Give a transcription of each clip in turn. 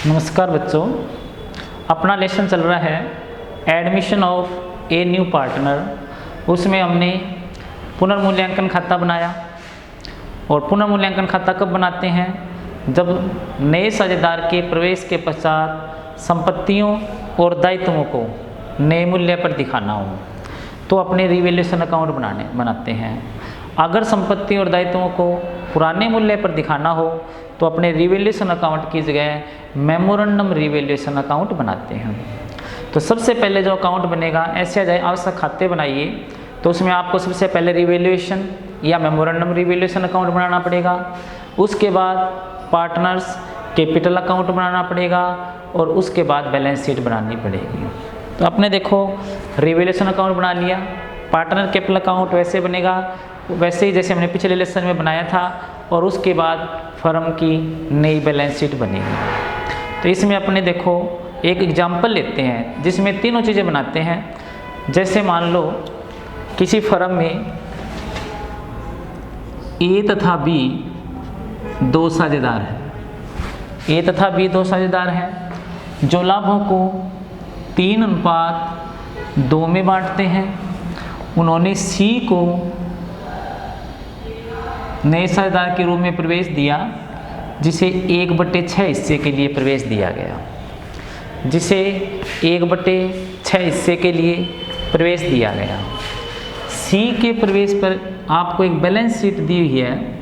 नमस्कार बच्चों, अपना लेसन चल रहा है admission of a new partner. उसमें हमने पुनर्मूल्यांकन खाता बनाया। और पुनर्मूल्यांकन खाता कब बनाते हैं? जब नए साझेदार के प्रवेश के पश्चात संपत्तियों और दायित्वों को नए मूल्य पर दिखाना हो तो अपने रिवैल्यूएशन अकाउंट बनाते हैं। अगर संपत्ति और दायित्वों को पुराने मूल्य पर दिखाना हो तो अपने रिवैल्यूएशन अकाउंट की जगह मेमोरेंडम रिवैल्यूएशन अकाउंट बनाते हैं। तो सबसे पहले जो अकाउंट बनेगा, ऐसे अजाय आवश्यक खाते बनाइए तो उसमें आपको सबसे पहले रिवैल्यूएशन या मेमोरेंडम रिवैल्यूएशन अकाउंट बनाना पड़ेगा। उसके बाद पार्टनर्स कैपिटल अकाउंट बनाना पड़ेगा और उसके बाद बैलेंस शीट बनानी पड़ेगी। तो आपने देखो रिवैल्यूएशन अकाउंट बना लिया। पार्टनर कैपिटल अकाउंट वैसे बनेगा वैसे ही जैसे हमने पिछले लेसन में बनाया था, और उसके बाद फर्म की नई बैलेंस शीट बनेगी। तो इसमें अपने देखो एक एग्जाम्पल लेते हैं जिसमें तीनों चीज़ें बनाते हैं। जैसे मान लो किसी फर्म में ए तथा बी दो साझेदार हैं। ए तथा बी दो साझेदार हैं जो लाभों को 3:2 में बांटते हैं। उन्होंने सी को नए साझेदार के रूप में प्रवेश दिया जिसे 1/6 हिस्से के लिए प्रवेश दिया गया। जिसे 1/6 हिस्से के लिए प्रवेश दिया गया। सी के प्रवेश पर आपको एक बैलेंस शीट दी हुई है।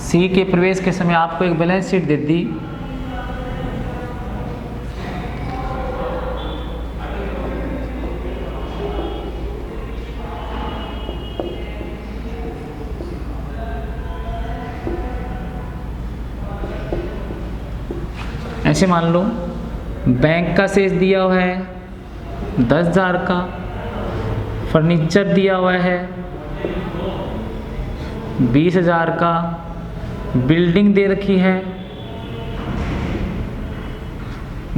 सी के प्रवेश के समय आपको एक बैलेंस शीट दे दी। ऐसे मान लो बैंक का शेष दिया हुआ है 10,000 का, फर्नीचर दिया हुआ है 20,000 का, बिल्डिंग दे रखी है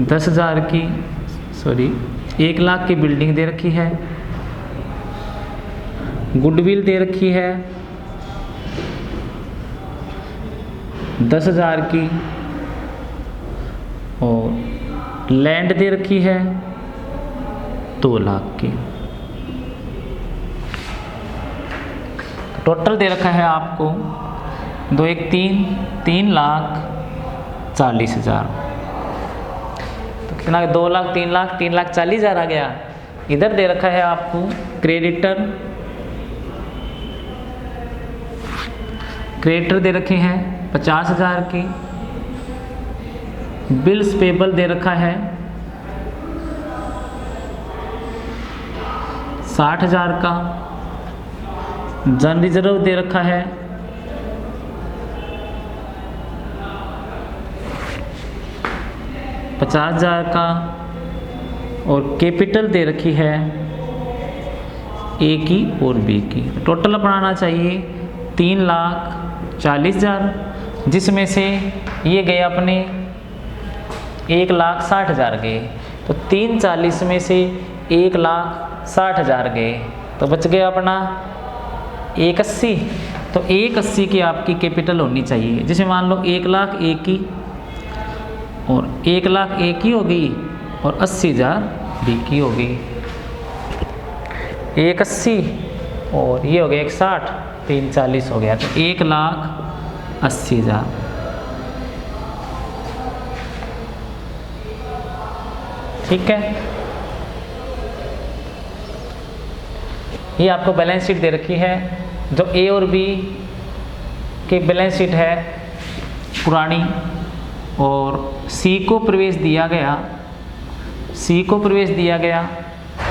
10,000 की, 1 लाख की बिल्डिंग दे रखी है। गुडविल दे रखी है 10,000 की, और लैंड दे रखी है 2 लाख की। टोटल दे रखा है आपको 2 1 3,40,000। तो कितना? 2 लाख 3 लाख 3,40,000 आ गया। इधर दे रखा है आपको क्रेडिटर दे रखे हैं 50,000 की। बिल्स पेबल दे रखा है 60,000 का। जन रिजर्व दे रखा है 50,000 का, और कैपिटल दे रखी है ए की और बी की। टोटल बनाना चाहिए 3,40,000, जिसमें से ये गए अपने 1,60,000 गए। तो 3,40 में से 1,60,000 गए तो बच गया अपना 1,80। तो 1,80 की आपकी कैपिटल होनी चाहिए, जिसमें मान लो 1,00,000 ए की और 1,00,000 ए की होगी और 80,000 बी की होगी। 1,80 और ये हो गया 1,60, 3,40 हो गया। तो 1,80,000। ठीक है, ये आपको बैलेंस शीट दे रखी है। जो ए और बी की बैलेंस शीट है पुरानी, और सी को प्रवेश दिया गया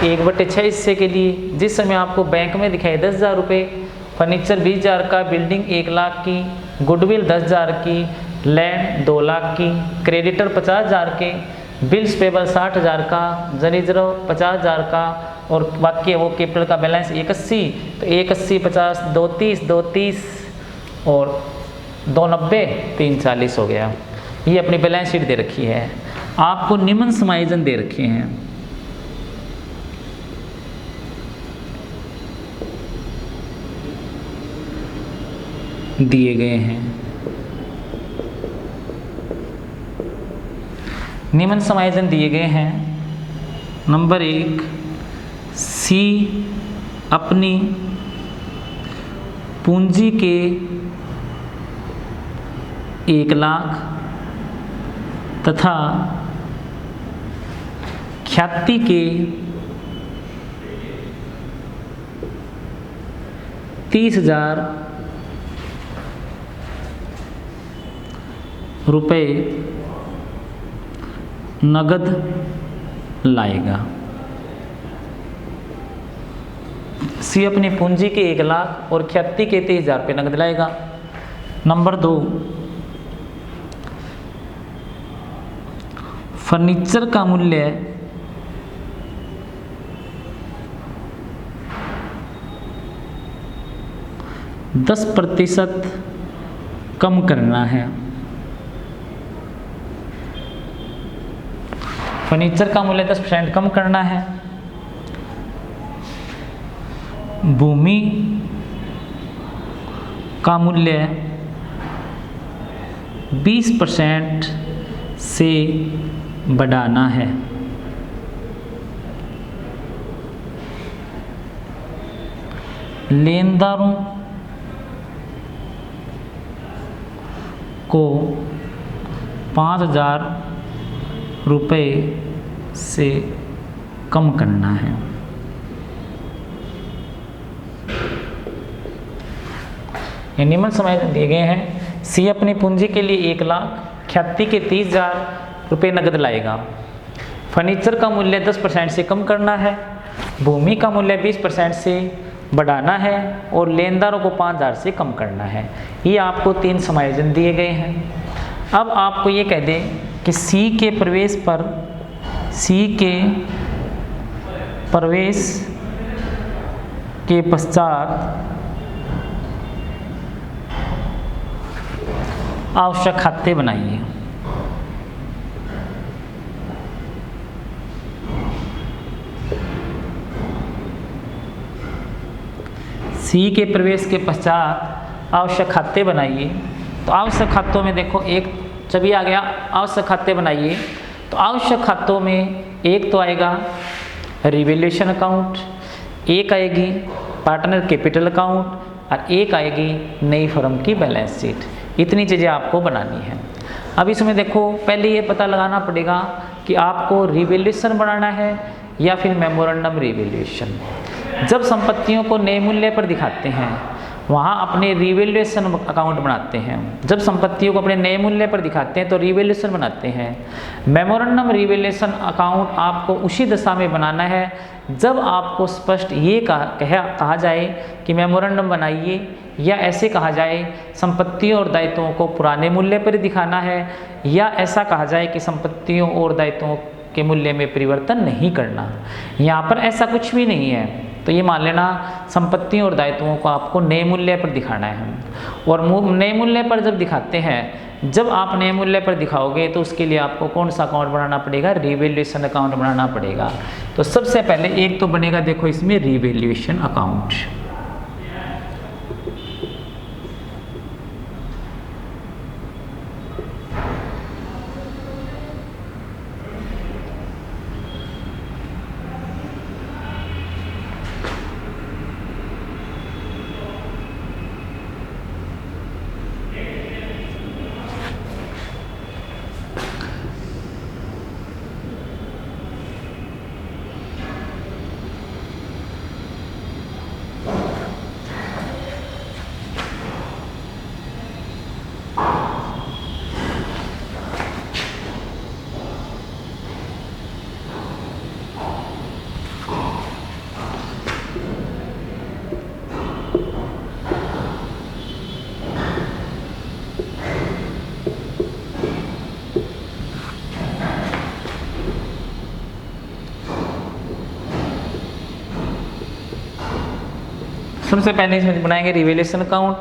1/6 हिस्से के लिए, जिस समय आपको बैंक में दिखाए 10,000 रुपये, फर्नीचर 20,000 का, बिल्डिंग 1 लाख की, गुडविल 10,000 की, लैंड 2 लाख की, क्रेडिटर 50,000 के, बिल्स पेबल 60,000 का, जन रिजर्व 50,000 का, और बाकी वो कैपिटल का बैलेंस 1,80। तो 1,80 50 2,30 2,30 और 2,90 3,40 हो गया। ये अपनी बैलेंस शीट दे रखी है, आपको निम्न समायोजन दे रखे हैं। दिए गए हैं निम्न समायोजन दिए गए हैं। नंबर 1, सी अपनी पूंजी के 1,00,000 तथा ख्याति के 30,000 रुपये नगद लाएगा। सी अपनी पूंजी के 1,00,000 और ख्याति के 30,000 रुपये नगद लाएगा। नंबर 2, फर्नीचर का मूल्य 10% कम करना है। फर्नीचर का मूल्य 10% कम करना है। भूमि का मूल्य 20% से बढ़ाना है। लेनदारों को 5,000 रुपये से कम करना है। ये निम्न समायोजन दिए गए हैं। सी अपनी पूंजी के लिए 1,00,000, ख्याति के 30,000 रुपये नगद लाएगा। फर्नीचर का मूल्य 10% से कम करना है। भूमि का मूल्य 20% से बढ़ाना है और लेनदारों को 5,000 से कम करना है। ये आपको 3 समायोजन दिए गए हैं। अब आपको ये कह दें कि सी के प्रवेश के पश्चात आवश्यक खाते बनाइए। सी के प्रवेश के पश्चात आवश्यक खाते बनाइए। तो आवश्यक खातों में देखो, एक जब ये आ गया आवश्यक खाते बनाइए, तो आवश्यक खातों में एक तो आएगा रिवैल्यूएशन अकाउंट, एक आएगी पार्टनर कैपिटल अकाउंट और एक आएगी नई फर्म की बैलेंस शीट। इतनी चीज़ें आपको बनानी है। अब इसमें देखो, पहले ये पता लगाना पड़ेगा कि आपको रिवैल्यूएशन बनाना है या फिर मेमोरेंडम रिवैल्यूएशन। जब संपत्तियों को नए मूल्य पर दिखाते हैं वहाँ अपने रिवैल्यूएशन अकाउंट बनाते हैं। जब संपत्तियों को अपने नए मूल्य पर दिखाते हैं तो रिवैल्यूएशन बनाते हैं। मेमोरेंडम रिवैल्यूएशन अकाउंट आपको उसी दशा में बनाना है जब आपको स्पष्ट ये कहा जाए कि मेमोरेंडम बनाइए, या ऐसे कहा जाए संपत्तियों और दायित्वों को पुराने मूल्य पर दिखाना है, या ऐसा कहा जाए कि संपत्तियों और दायित्वों के मूल्य में परिवर्तन नहीं करना। यहाँ पर ऐसा कुछ भी नहीं है। तो ये मान लेना संपत्तियों और दायित्वों को आपको नए मूल्य पर दिखाना है। और नए मूल्य पर जब दिखाते हैं, जब आप नए मूल्य पर दिखाओगे तो उसके लिए आपको कौन सा अकाउंट बनाना पड़ेगा? रिवैल्यूएशन अकाउंट बनाना पड़ेगा। तो सबसे पहले एक तो बनेगा, देखो इसमें रिवैल्यूएशन अकाउंट। सबसे पहले इसमें बनाएंगे रिवैल्यूएशन अकाउंट।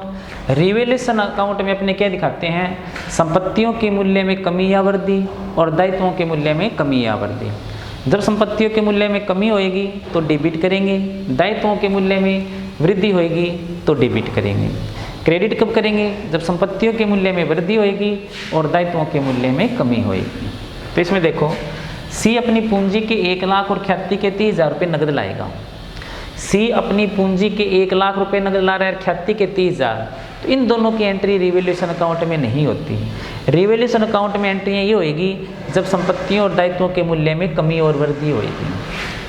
रिवैल्यूएशन अकाउंट में अपने क्या दिखाते हैं, संपत्तियों के मूल्य में कमी या वृद्धि और दायित्वों के मूल्य में कमी या वृद्धि। जब संपत्तियों के मूल्य में कमी होएगी तो डेबिट करेंगे, दायित्वों के मूल्य में वृद्धि होएगी तो डेबिट करेंगे। क्रेडिट कब करेंगे, जब संपत्तियों के मूल्य में वृद्धि होएगी और दायित्वों के मूल्य में कमी होएगी। तो इसमें देखो, सी अपनी पूंजी के 1 लाख और ख्याति के 30,000 रुपये नगद लाएगा। सी अपनी पूंजी के 1 लाख रुपए नगद ला रहा है, ख्याति के 30,000। तो इन दोनों की एंट्री रिवैल्यूएशन अकाउंट में नहीं होती। रिवैल्यूएशन अकाउंट में एंट्री ये होएगी जब संपत्तियों और दायित्वों के मूल्य में कमी और वृद्धि होएगी।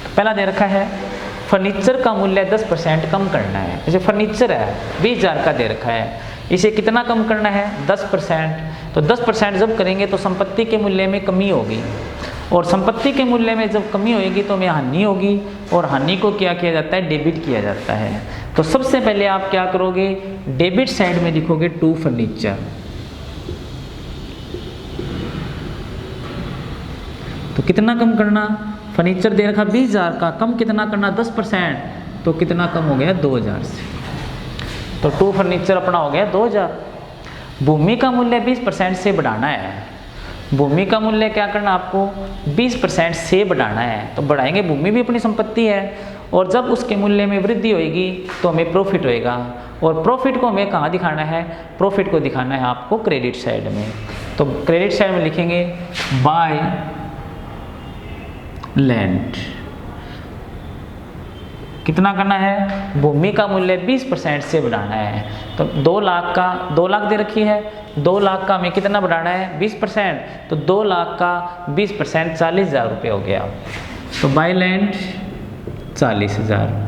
तो पहला दे रखा है फर्नीचर का मूल्य 10% कम करना है। जैसे फर्नीचर है 20,000 का दे रखा है, इसे कितना कम करना है, 10%। तो 10% जब करेंगे तो संपत्ति के मूल्य में कमी होगी, और संपत्ति के मूल्य में जब कमी होगी तो हमें हानि होगी, और हानि को क्या किया जाता है, डेबिट किया जाता है। तो सबसे पहले आप क्या करोगे, डेबिट साइड में लिखोगे टू फर्नीचर। तो कितना कम करना, फर्नीचर दे रखा 20,000 का, कम कितना करना 10%। तो कितना कम हो गया 2,000 से। तो टू फर्नीचर अपना हो गया 2,000। भूमि का मूल्य 20% से बढ़ाना है। भूमि का मूल्य क्या करना, आपको 20% से बढ़ाना है। तो बढ़ाएंगे, भूमि भी अपनी संपत्ति है, और जब उसके मूल्य में वृद्धि होएगी तो हमें प्रॉफिट होएगा। और प्रॉफिट को हमें कहाँ दिखाना है, प्रॉफिट को दिखाना है आपको क्रेडिट साइड में। तो क्रेडिट साइड में लिखेंगे बाय लैंड। कितना करना है, भूमि का मूल्य 20% से बढ़ाना है। तो 2 लाख दे रखी है, 2 लाख का हमें कितना बढ़ाना है, 20%। तो 2 लाख का 20% 40,000 रुपये हो गया। तो बाय लैंड 40,000।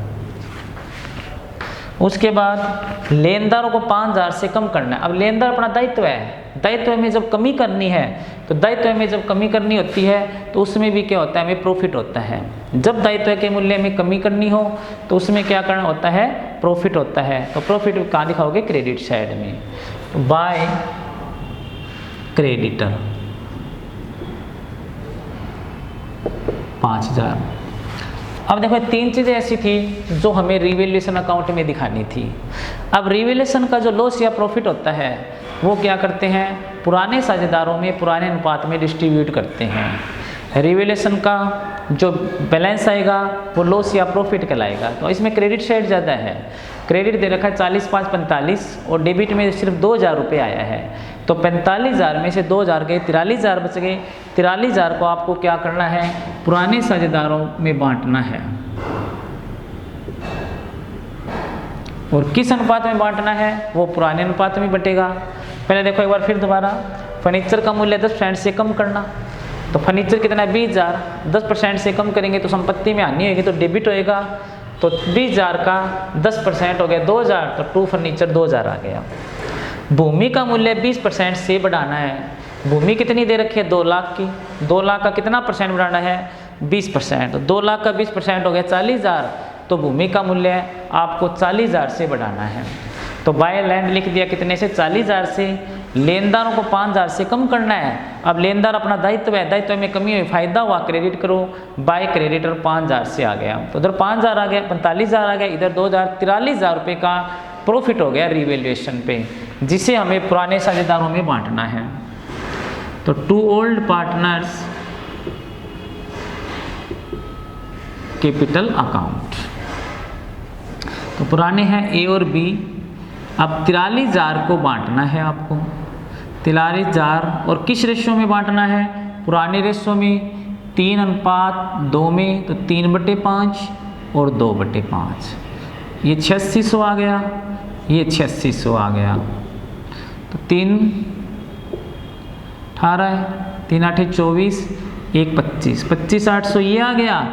उसके बाद लेनदारों को 5,000 से कम करना है। अब लेनदार अपना दायित्व है, दायित्व में जब कमी करनी है, तो दायित्व में जब कमी करनी होती है तो उसमें भी क्या होता है, हमें प्रॉफिट होता है। जब दायित्व के मूल्य में कमी करनी हो तो उसमें क्या करना होता है, प्रॉफिट होता है। तो प्रॉफिट कहाँ दिखाओगे, क्रेडिट साइड में। तो बाय क्रेडिटर 5,000। अब देखो 3 चीज़ें ऐसी थी जो हमें रिवैल्यूएशन अकाउंट में दिखानी थी। अब रिवैल्यूएशन का जो लॉस या प्रॉफिट होता है वो क्या करते हैं, पुराने साझेदारों में पुराने अनुपात में डिस्ट्रीब्यूट करते हैं। रिवैल्यूएशन का जो बैलेंस आएगा वो लॉस या प्रॉफिट कहलाएगा। तो इसमें क्रेडिट साइड ज़्यादा है, क्रेडिट दे रखा है 40, 5, 45, और डेबिट में सिर्फ 2,000 रुपये आया है। तो 45,000 में से 2,000 गए, 43,000 बच गए। 43,000 को आपको क्या करना है, पुराने साझेदारों में बांटना है। और किस अनुपात में बांटना है, वो पुराने अनुपात में बटेगा। पहले देखो एक बार फिर दोबारा, फर्नीचर का मूल्य 10% से कम करना। तो फर्नीचर कितना है, 20,000, 10% से कम करेंगे तो संपत्ति में हानि होगी, तो डेबिट होएगा। तो 20,000 का 10% हो गया 2,000, तो टू फर्नीचर 2,000 आ गया। भूमि का मूल्य 20% से बढ़ाना है। भूमि कितनी दे रखी है, 2 लाख की। 2 लाख का कितना परसेंट बढ़ाना है, 20%। तो 2 लाख का 20% हो गया 40,000। तो भूमि का मूल्य आपको 40,000 से बढ़ाना है। तो बाय लैंड लिख दिया कितने से, 40,000 से। लेनदारों को 5,000 से कम करना है। अब लेनदार अपना दायित्व है, दायित्व में कमी हुई, फायदा हुआ, क्रेडिट करो। बाय क्रेडिटर 5,000 से आ गया। तो उधर 5,000 आ गया, 45,000 आ गया, इधर 2,000, 43,000 रुपये का प्रॉफिट हो गया रिवैल्यूएशन पे, जिसे हमें पुराने साझेदारों में बांटना है। तो to old partners capital account. तो पुराने हैं ए और बी। अब 43,000 को बांटना है आपको, 43,000, और किस रेशो में बांटना है, पुराने रेशो में 3:2 में। तो 3/5 और 2/5। ये 8600 आ गया, ये 8600 आ गया। तो 3 18, 3 8 24, 1 25, 25,800 ये आ गया,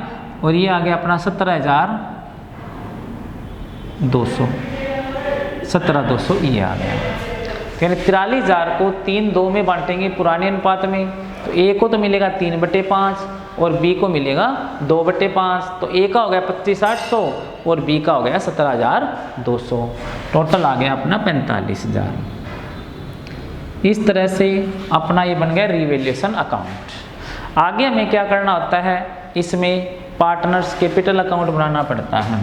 और ये आ गया अपना 17,200, 17,200 ये आ गया। यानी 43,000 को 3-2 में बांटेंगे पुराने अनुपात में। तो ए को तो मिलेगा 3/5 और बी को मिलेगा 2/5। तो ए का हो गया 25,800 और बी का हो गया 17,200। टोटल आ गया अपना 45,000। इस तरह से अपना ये बन गया रिवैल्यूएशन अकाउंट। आगे हमें क्या करना होता है, इसमें पार्टनर्स कैपिटल अकाउंट बनाना पड़ता है।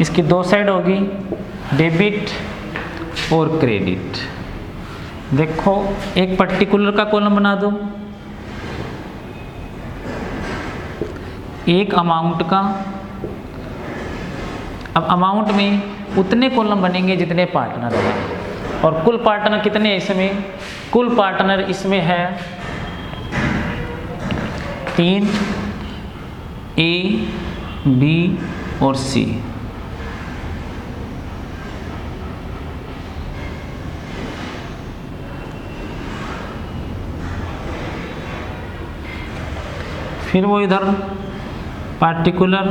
इसकी दो साइड होगी, डेबिट और क्रेडिट। देखो एक पर्टिकुलर का कॉलम बना दो, एक अमाउंट का। अब अमाउंट में उतने कॉलम बनेंगे जितने पार्टनर हैं, और कुल पार्टनर कितने हैं इसमें? कुल पार्टनर इसमें है 3, ए, बी और सी। फिर वो इधर particular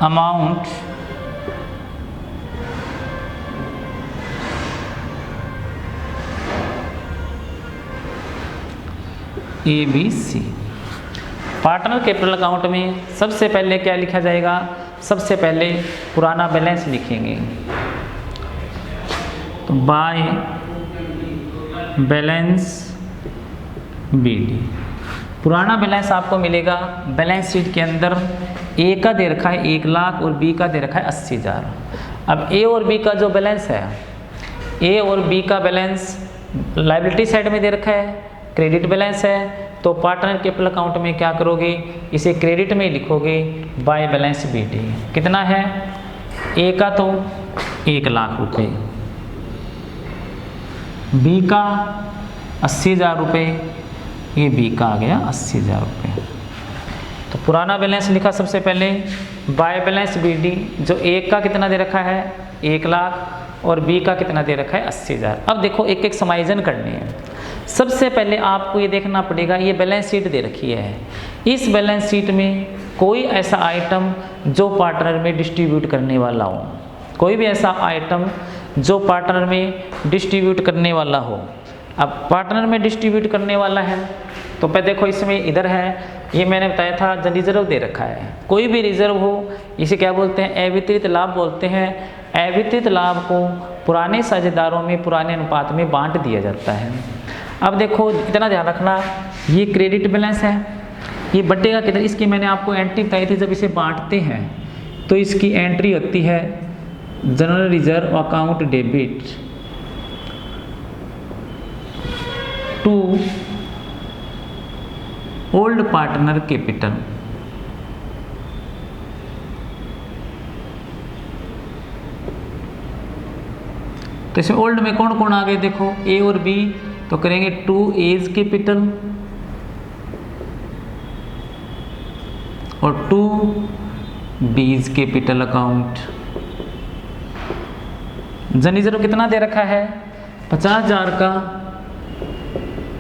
amount A B C. Partner capital account में सबसे पहले क्या लिखा जाएगा? सबसे पहले पुराना बैलेंस लिखेंगे, तो बाय बैलेंस बीडी। पुराना बैलेंस आपको मिलेगा बैलेंस शीट के अंदर। ए का दे रखा है 1 लाख और बी का दे रखा है 80,000। अब ए और बी का जो बैलेंस है, ए और बी का बैलेंस लायबिलिटी साइड में दे रखा है, क्रेडिट बैलेंस है, तो पार्टनर कैपिटल अकाउंट में क्या करोगे? इसे क्रेडिट में लिखोगे बाय बैलेंस बीडी। कितना है? ए का तो 1 लाख रुपये, बी का 80,000 रुपये, ये बी का आ गया 80,000 रुपये। तो पुराना बैलेंस लिखा सबसे पहले बाय बैलेंस बीडी, जो ए का कितना दे रखा है 1 लाख और बी का कितना दे रखा है 80,000। अब देखो एक एक समाइजन करने हैं। सबसे पहले आपको ये देखना पड़ेगा, ये बैलेंस शीट दे रखी है, इस बैलेंस शीट में कोई ऐसा आइटम जो पार्टनर में डिस्ट्रीब्यूट करने वाला हो, कोई भी ऐसा आइटम जो पार्टनर में डिस्ट्रीब्यूट करने वाला हो। अब पार्टनर में डिस्ट्रीब्यूट करने वाला है तो पहले देखो इसमें इधर है, ये मैंने बताया था जो रिजर्व दे रखा है। कोई भी रिजर्व हो, इसे क्या बोलते हैं? अवितरित लाभ बोलते हैं। अवितरित लाभ को पुराने साझेदारों में पुराने अनुपात में बांट दिया जाता है। अब देखो इतना ध्यान रखना, ये क्रेडिट बैलेंस है, ये बटेगा किधर? इसकी मैंने आपको एंट्री बताई थी। जब इसे बांटते हैं तो इसकी एंट्री होती है general reserve account debit to old partner capital. तो इसमें ओल्ड में कौन कौन आ गए? देखो ए और बी, तो करेंगे 2 एज कैपिटल और 2 बीज कैपिटल अकाउंट। जन रिजर्व कितना दे रखा है? 50,000 का,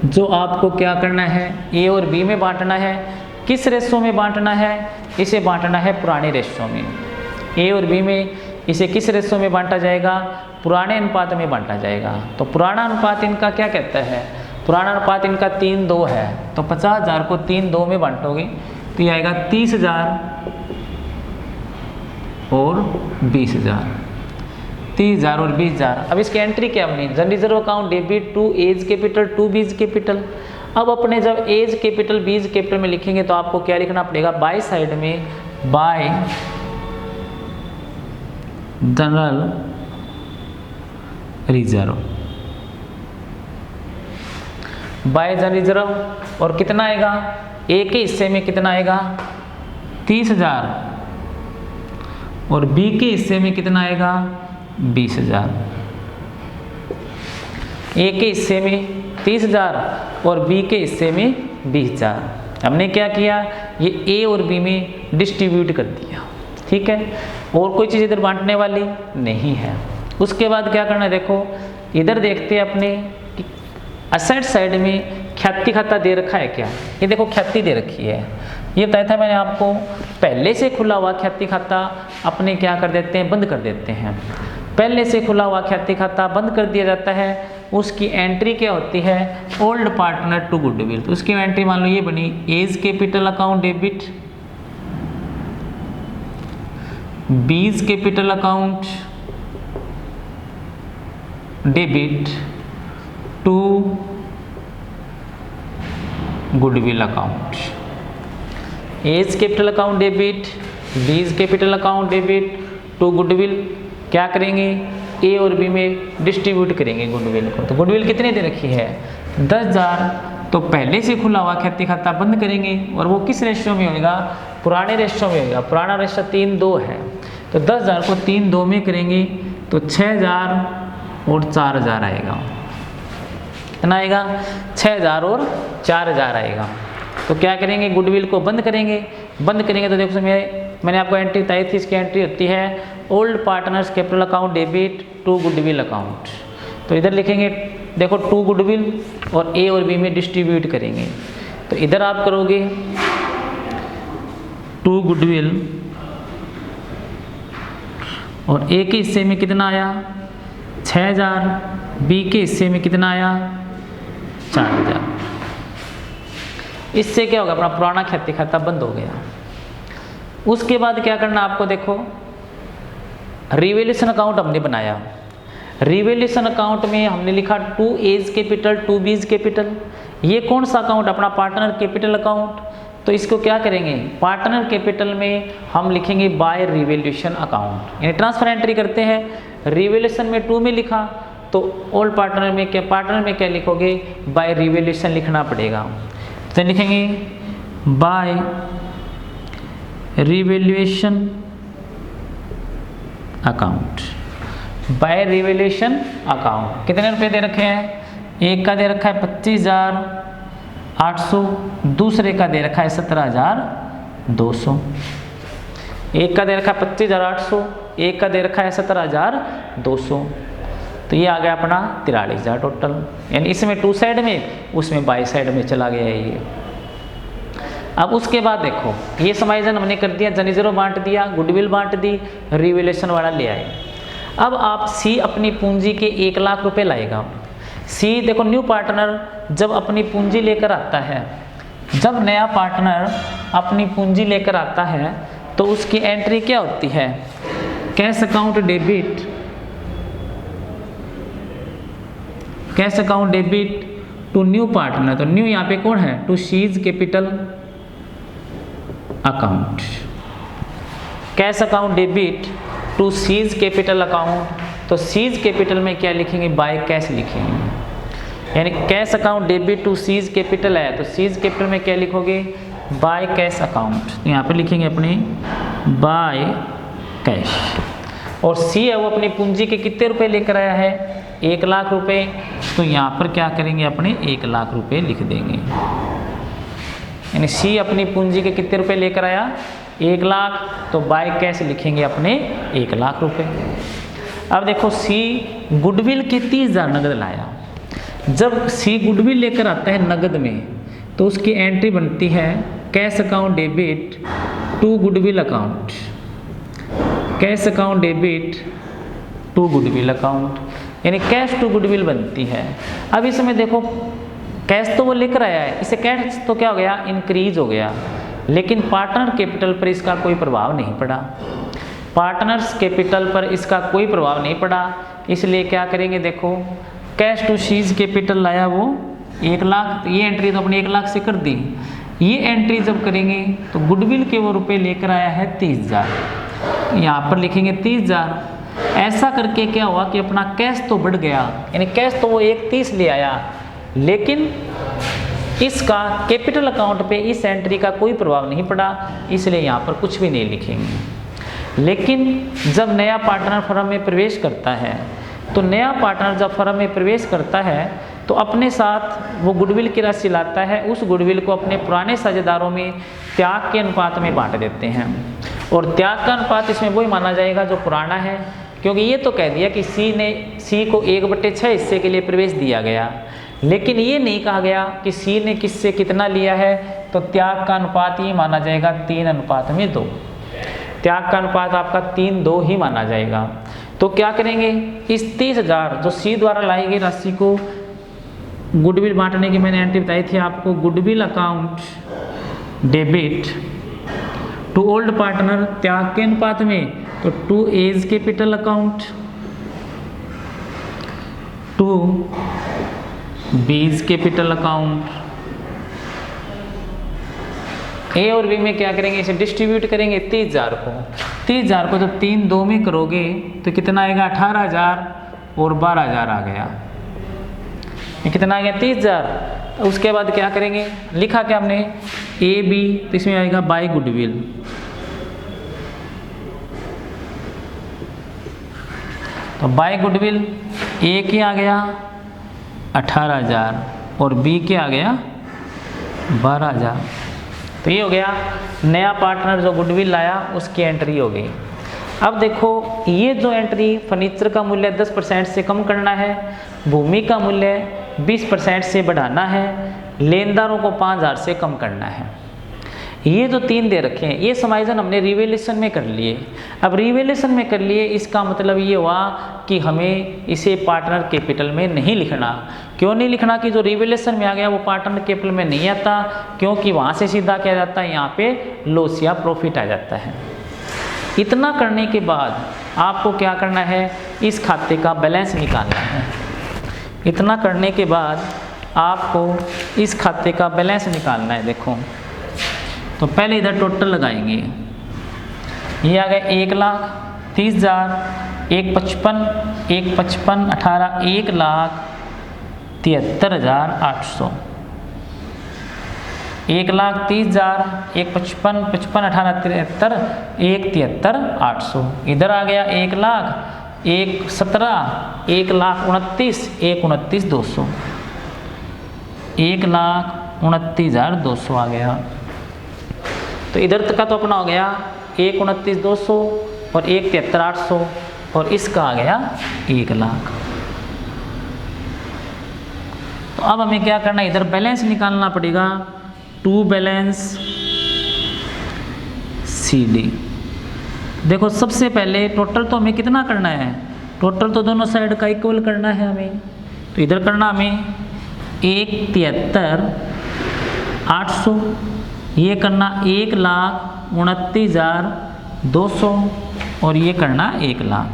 जो आपको क्या करना है? ए और बी में बांटना है। किस रेशो में बांटना है? इसे बांटना है पुराने रेशो में। ए और बी में इसे किस रेशो में बांटा जाएगा? पुराने अनुपात में बांटा जाएगा। तो पुराना अनुपात इनका क्या कहता है? पुराना अनुपात इनका 3:2 है। तो 50,000 को 3:2 में बांटोगे तो ये आएगा 30,000 और 20,000, 30,000 और 20,000। अब इसकी एंट्री क्या बनी? General reserve account debit 2 A's capital 2 B's capital. अब अपने जब एज कैपिटल बीज कैपिटल में लिखेंगे तो आपको क्या लिखना पड़ेगा? बाय साइड में bye general reserve, bye general reserve. और कितना आएगा? ए के हिस्से में कितना आएगा? 30,000 और बी के हिस्से में कितना आएगा? 20,000। ए के हिस्से में 30,000 और बी के हिस्से में 20,000। हमने क्या किया, ये ए और बी में डिस्ट्रीब्यूट कर दिया, ठीक है। और कोई चीज़ इधर बांटने वाली नहीं है। उसके बाद क्या करना है, देखो इधर देखते हैं अपने असेट साइड में ख्याति खाता दे रखा है क्या। ये देखो ख्याति दे रखी है, ये बताया था मैंने आपको, पहले से खुला हुआ ख्याति खाता अपने क्या कर देते हैं, बंद कर देते हैं। पहले से खुला हुआ ख्याति खाता बंद कर दिया जाता है, उसकी एंट्री क्या होती है, ओल्ड पार्टनर टू गुडविल। तो उसकी एंट्री मान लो ये बनी, A's capital account debit, B's capital account debit to goodwill account. A's capital account debit, B's capital account debit to goodwill, क्या करेंगे, ए और बी में डिस्ट्रीब्यूट करेंगे गुडविल को। तो गुडविल कितने दे रखी है, 10,000। तो पहले से खुला हुआ ख्याति खाता बंद करेंगे, और वो किस रेशियो में होगा, पुराने रेशियो में होगा। पुराना रेशियो 3:2 है, तो 10,000 को 3:2 में करेंगे तो 6,000 और 4,000 आएगा। कितना आएगा, 6,000 और 4,000 आएगा। तो क्या करेंगे, गुडविल को बंद करेंगे। बंद करेंगे तो देखो मैंने आपको एंट्री बताई थी, इसकी एंट्री होती है old partners capital account debit to goodwill account. तो इधर लिखेंगे देखो टू गुडविल, और ए और बी में डिस्ट्रीब्यूट करेंगे। तो इधर आप करोगे टू गुडविल, और ए के हिस्से में कितना आया, 6,000, बी के हिस्से में कितना आया, 4,000। इससे क्या होगा, अपना पुराना ख्याति खाता बंद हो गया। उसके बाद क्या करना आपको, देखो रिवैल्यूएशन अकाउंट हमने बनाया। रिवैल्यूएशन अकाउंट में हमने लिखा to A's capital to B's capital. ये कौन सा अकाउंट, अपना पार्टनर कैपिटल अकाउंट। तो इसको क्या करेंगे, पार्टनर कैपिटल में हम लिखेंगे बाय रिवैल्यूएशन अकाउंट, यानी ट्रांसफर एंट्री करते हैं। रिवैल्यूएशन में 2 में लिखा, तो ओल्ड पार्टनर में क्या लिखोगे, बाय रिवैल्यूएशन लिखना पड़ेगा। तो लिखेंगे by revaluation account, by revaluation account. कितने रुपए दे रखे हैं, एक का दे रखा है 25,800, दूसरे का दे रखा है 17,200। एक का दे रखा है 25,800, एक का दे रखा है 17,200। तो ये आ गया अपना 43,000 टोटल, यानी इसमें 2 साइड में, उसमें बाई साइड में चला गया ये। अब उसके बाद देखो ये समायोजन हमने कर दिया, जनी जीरो बांट दिया, गुडविल बांट दी, रिवैल्यूएशन वाला ले आए। अब आप सी अपनी पूंजी के 1 लाख रुपए लाएगा। सी देखो न्यू पार्टनर जब अपनी पूंजी लेकर आता है, जब नया पार्टनर अपनी पूंजी लेकर आता है तो उसकी एंट्री क्या होती है, cash account debit, cash account debit to new partner. तो न्यू यहाँ पे कौन है, to C's capital account, cash account debit to C's capital account. तो सीज कैपिटल में क्या लिखेंगे, बाय कैश लिखेंगे, यानी cash account debit to C's capital है, तो सीज कैपिटल में क्या लिखोगे, बाय कैश अकाउंट। तो यहाँ पे लिखेंगे अपने बाय कैश। और सी है वो अपनी पूंजी के कितने रुपए लेकर आया है, 1 लाख रुपए। तो यहाँ पर क्या करेंगे, अपने 1 लाख रुपए लिख देंगे, यानी सी अपनी पूंजी के कितने रुपए लेकर आया, 1 लाख। तो बाय कैश लिखेंगे अपने 1 लाख रुपए। अब देखो सी गुडविल के 30,000 नगद लाया। जब सी गुडविल लेकर आता है नगद में, तो उसकी एंट्री बनती है cash account debit to goodwill account, cash account debit to goodwill account, यानी कैश टू गुडविल बनती है। अब इसमें देखो कैश तो वो लेकर आया है, इसे कैश तो क्या हो गया, इंक्रीज हो गया, लेकिन पार्टनर कैपिटल पर इसका कोई प्रभाव नहीं पड़ा। पार्टनर्स कैपिटल पर इसका कोई प्रभाव नहीं पड़ा, इसलिए क्या करेंगे, देखो कैश टू सीज कैपिटल लाया वो 1 लाख, ये एंट्री तो अपने 1 लाख से कर दी। ये एंट्री जब करेंगे तो गुडविल के वो रुपए लेकर आया है 30,000, यहाँ पर लिखेंगे 30,000। ऐसा करके क्या हुआ कि अपना कैश तो बढ़ गया, यानी कैश तो वो 31 ले आया, लेकिन इसका कैपिटल अकाउंट पे इस एंट्री का कोई प्रभाव नहीं पड़ा, इसलिए यहाँ पर कुछ भी नहीं लिखेंगे। लेकिन जब नया पार्टनर फर्म में प्रवेश करता है, तो नया पार्टनर जब फर्म में प्रवेश करता है तो अपने साथ वो गुडविल की राशि लाता है, उस गुडविल को अपने पुराने साझेदारों में त्याग के अनुपात में बांट देते हैं। और त्याग का अनुपात इसमें वही माना जाएगा जो पुराना है, क्योंकि ये तो कह दिया कि सी को 1/6 हिस्से के लिए प्रवेश दिया गया, लेकिन ये नहीं कहा गया कि सी ने किससे कितना लिया है। तो त्याग का अनुपात ये माना जाएगा 3:2। त्याग का अनुपात आपका 3:2 ही माना जाएगा। तो क्या करेंगे, इस 30,000 जो सी द्वारा लाई गई राशि को गुडविल बांटने की मैंने एंट्री बताई थी आपको, goodwill account debit to old partner त्याग के अनुपात में, तो to A's capital account to B's capital account. A और बी में क्या करेंगे, इसे डिस्ट्रीब्यूट करेंगे 30,000 को। 30,000 को जब 3-2 में करोगे तो कितना आएगा, 18,000 और 12,000 आ गया। ये कितना आ गया, 30,000। उसके बाद क्या करेंगे, लिखा क्या हमने ए बी, तो इसमें आएगा बाय गुडविल। तो बाय गुडविल ए के आ गया 18,000 और बी के आ गया 12,000। तो ये हो गया नया पार्टनर जो गुडविल लाया उसकी एंट्री हो गई। अब देखो ये जो एंट्री, फर्नीचर का मूल्य 10% से कम करना है, भूमि का मूल्य 20% से बढ़ाना है, लेनदारों को 5,000 से कम करना है। ये जो 3 दे रखे हैं, ये समायोजन हमने रिवेल्यूशन में कर लिए। अब रिवेल्यूशन में कर लिए, इसका मतलब ये हुआ कि हमें इसे पार्टनर कैपिटल में नहीं लिखना। क्यों नहीं लिखना कि जो रिवेल्यूशन में आ गया वो पार्टनर कैपिटल में नहीं आता, क्योंकि वहाँ से सीधा क्या जाता है, यहाँ पे लॉस या प्रॉफिट आ जाता है। इतना करने के बाद आपको क्या करना है, इस खाते का बैलेंस निकालना है। इतना करने के बाद आपको इस खाते का बैलेंस निकालना है। देखो तो पहले इधर टोटल लगाएंगे, ये आ गया 1,30,000, 1,55, 1,55, 18, 1,73,800, 1,30,000, 1,55, 55, 18, 73, 1,73,800। इधर आ गया 1,00,000, 1,17, 1,29,000, 1,29,200, 1,29,200 आ गया। तो इधर तक का तो अपना हो गया 1,29,200 और 1,73,800 और इसका आ गया 1,00,000। तो अब हमें क्या करना है, इधर बैलेंस निकालना पड़ेगा, टू बैलेंस CD। देखो सबसे पहले टोटल तो हमें कितना करना है, टोटल तो दोनों साइड का इक्वल करना है हमें। तो इधर करना हमें 1,73,800, ये करना 1,29,200 और ये करना 1,00,000।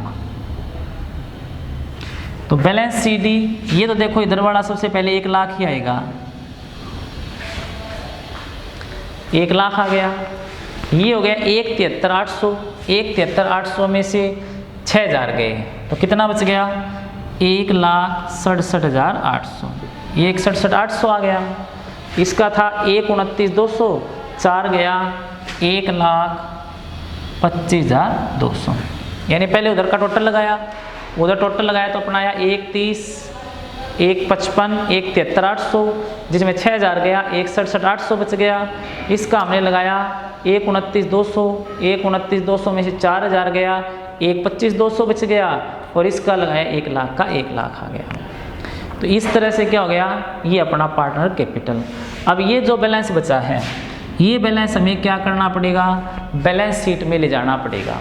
तो बैलेंस CD, ये तो देखो इधर वाला सबसे पहले 1,00,000 ही आएगा, 1,00,000 आ गया। ये हो गया 1,73,800, 1,73,800 में से 6,000 गए तो कितना बच गया, 1,67,800। ये 1,67,800 आ गया। इसका था 1,29,200, 4 गया 1,25,200। यानी पहले उधर का टोटल लगाया, उधर टोटल लगाया तो अपना आया 1,30, 1,55, 1,73,800, जिसमें 6,000 गया, 1,67,800 बच गया। इसका हमने लगाया 1,29,200, 1,29,200 में से 4,000 गया, 1,25,200 बच गया और इसका लगाया 1,00,000 का 1,00,000 आ गया। तो इस तरह से क्या हो गया, ये अपना पार्टनर कैपिटल। अब ये जो बैलेंस बचा है, ये बैलेंस हमें क्या करना पड़ेगा, बैलेंस शीट में ले जाना पड़ेगा।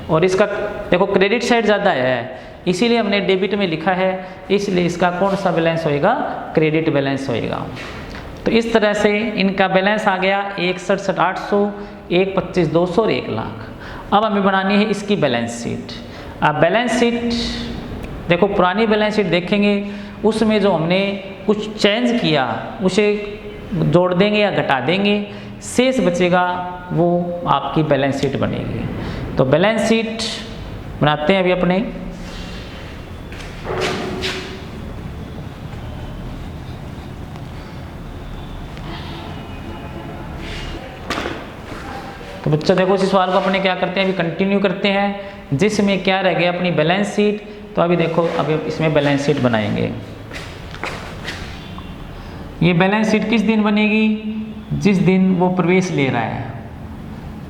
और इसका देखो क्रेडिट साइड ज़्यादा है, इसीलिए हमने डेबिट में लिखा है, इसलिए इसका कौन सा बैलेंस होएगा, क्रेडिट बैलेंस होएगा। तो इस तरह से इनका बैलेंस आ गया 1,67,800, 1,25,200 और 1,00,000। अब हमें बनानी है इसकी बैलेंस शीट। अब बैलेंस शीट देखो, पुरानी बैलेंस शीट देखेंगे, उसमें जो हमने कुछ चेंज किया उसे जोड़ देंगे या घटा देंगे, शेष बचेगा वो आपकी बैलेंस शीट बनेगी। तो बैलेंस शीट बनाते हैं अभी अपने। तो बच्चों देखो इस सवाल को अपने क्या करते हैं, अभी कंटिन्यू करते हैं, जिसमें क्या रह गया अपनी बैलेंस शीट। तो अभी देखो अभी इसमें बैलेंस शीट बनाएंगे। ये बैलेंस शीट किस दिन बनेगी? जिस दिन वो प्रवेश ले रहा है।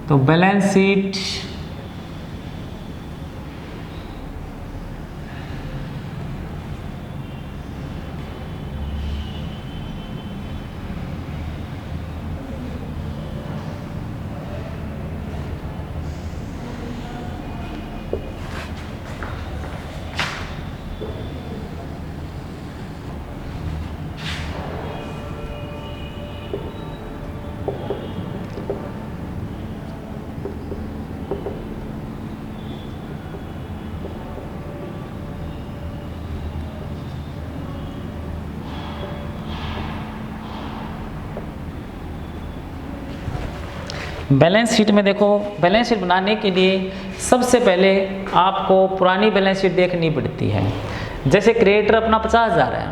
तो बैलेंस शीट बैलेंस शीट में देखो, बैलेंस शीट बनाने के लिए सबसे पहले आपको पुरानी बैलेंस शीट देखनी पड़ती है। जैसे क्रेडिटर अपना 50,000 है,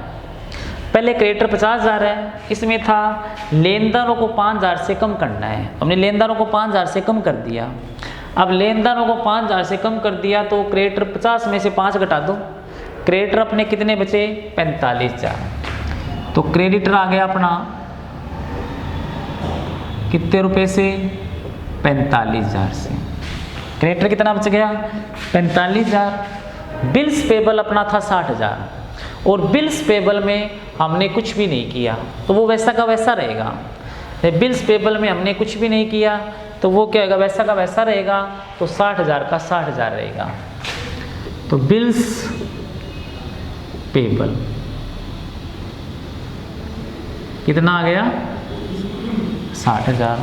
पहले क्रेडिटर 50,000 है, इसमें था लेनदारों को 5,000 से कम करना है। हमने लेनदारों को 5,000 से कम कर दिया। अब लेनदारों को 5,000 से कम कर दिया तो क्रेडिटर 50 में से 5 घटा दो, क्रेडिटर अपने कितने बचे? 45,000। तो क्रेडिटर आ गया अपना कितने रुपए से? 45,000 से। क्रेडिटर कितना बच गया? 45,000। बिल्स पेबल अपना था 60,000 और बिल्स पेबल में हमने कुछ भी नहीं किया तो वो वैसा का वैसा रहेगा। बिल्स पेबल में हमने कुछ भी नहीं किया तो वो क्या होगा? वैसा का वैसा रहेगा। तो 60,000 का 60,000 रहेगा। तो बिल्स पेबल कितना आ गया? 60,000।